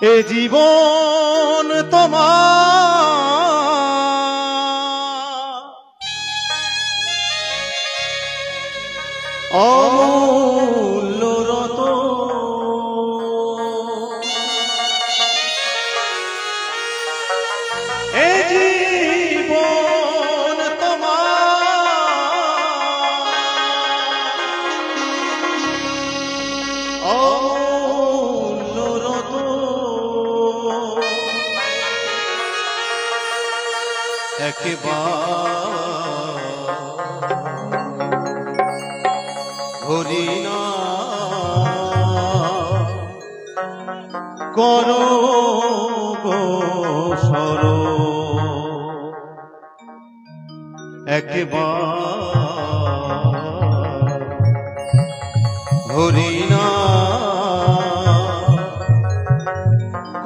এ জীবন তোমার অমূল্য রতন, এ জীবন তোমার অমূল্য রতন। একবার হরিনা করো গো স্মরণ, একবার হরিনা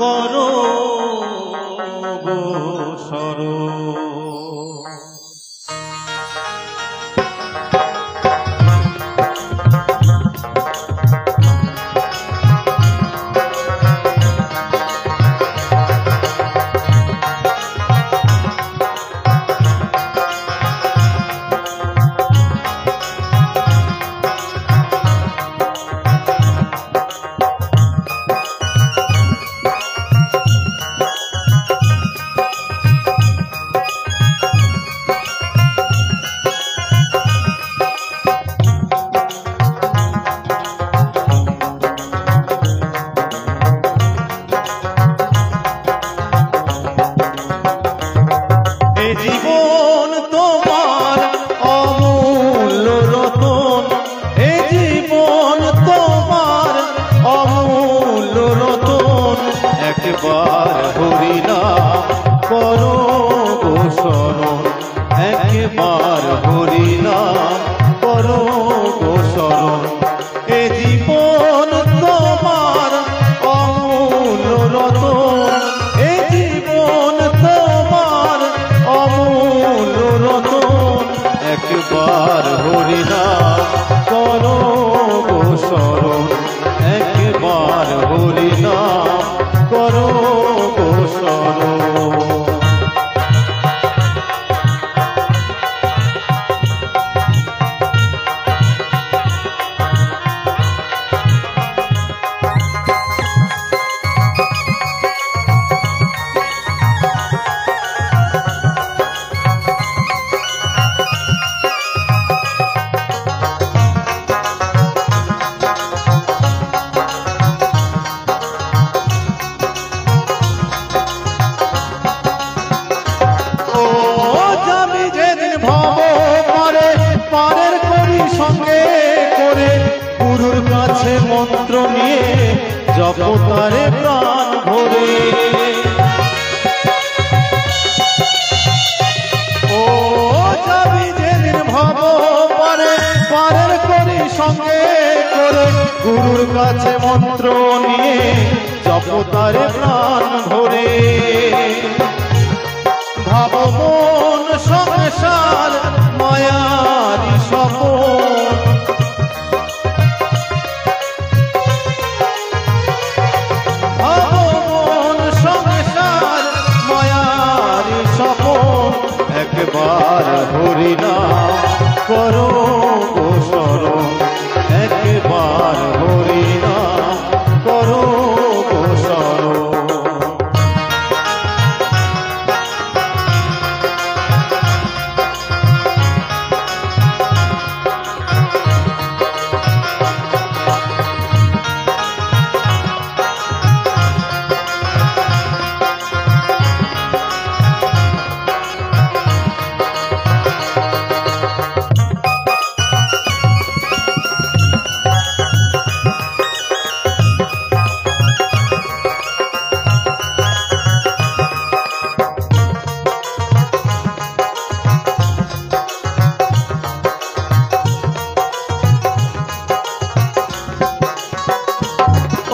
করো গো স্মরণ। জীবন তোমার অমূল্য রতন, এ জীবন তোমার অমূল্য রতন। একবার হরিনা করো গো স্মরণ, একবার হরিনা করো গো স্মরণ। এ জীবন তোমার অমূল্য রতন, এ জীবন তোমার অমূল্য রতন। একবার হরিনা করো গো স্মরণ, একবার হরিনা করো গো স্মরণ। পারের করি সঙ্গে করে গুরুর কাছে মন্ত্র নিয়ে জপ তারে প্রাণ ভরে। ও যাবি যেদিন ভব পারে, পারের করি সঙ্গে করে গুরুর কাছে মন্ত্র নিয়ে জপ তারে প্রাণ ভরে। ভাব মন সংসার মায়ারি সপন, ভাব মন সংসার মায়ারি সপন। একবার হরিনা করো গো স্মরণ, একবার হরিনা করো গো স্মরণ।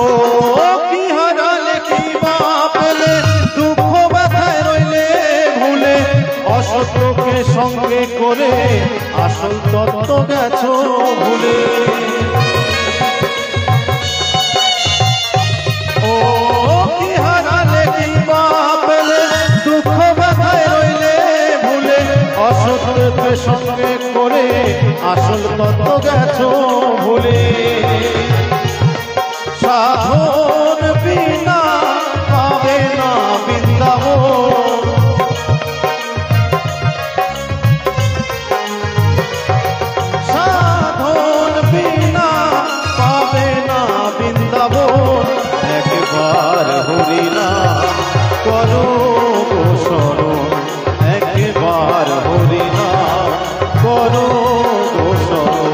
ও কি হারালে কি বা পেলে, দুঃখ ব্যথায় রইলে ভুলে, অসত্যকে সঙ্গে করে আসল তত্ত্ব গেছো ভুলে। ও কি সঙ্গে সঙ্গে করে আসল তত্ত্ব গেছো ভুলে। সাধন বিনা পাবে না বৃন্দাবন, সাধন বিনা পাবে না বৃন্দাবন। একবার হরি নাম করো গো শরণ, একবার হরি নাম করো গো শরণ।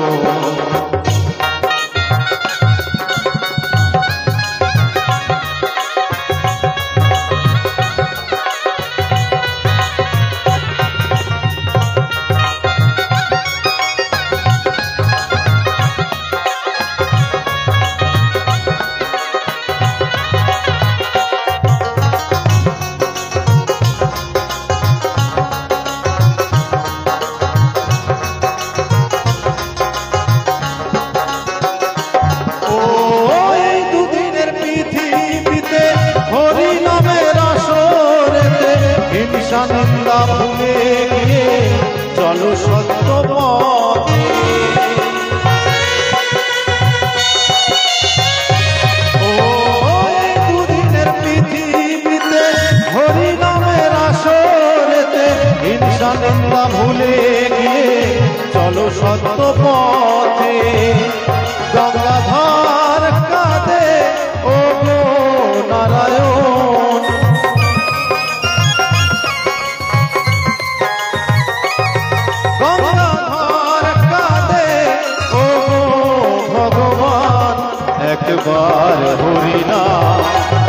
নিন্দা ভুলে গিয়ে চলো সত্য পথে। ও দুদিনের পৃথিবীতে হরি নামের আসরেতে হিংসা নিন্দা ভুলে গিয়ে চলো সত্য পথে। গঙ্গাধর কাঁদে ও গো নারায়ণ, একবার হরি নাম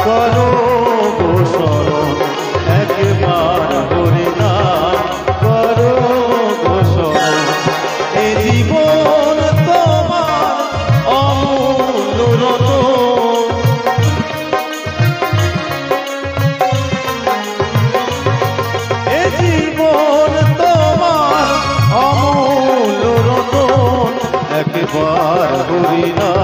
করো গো শরণ, একবার হরি নাম করো গো শরণ। এ জীবন তোমার অমূল্য রতন, এ জীবন তোমার অমূল্য রতন। একবার হরি নাম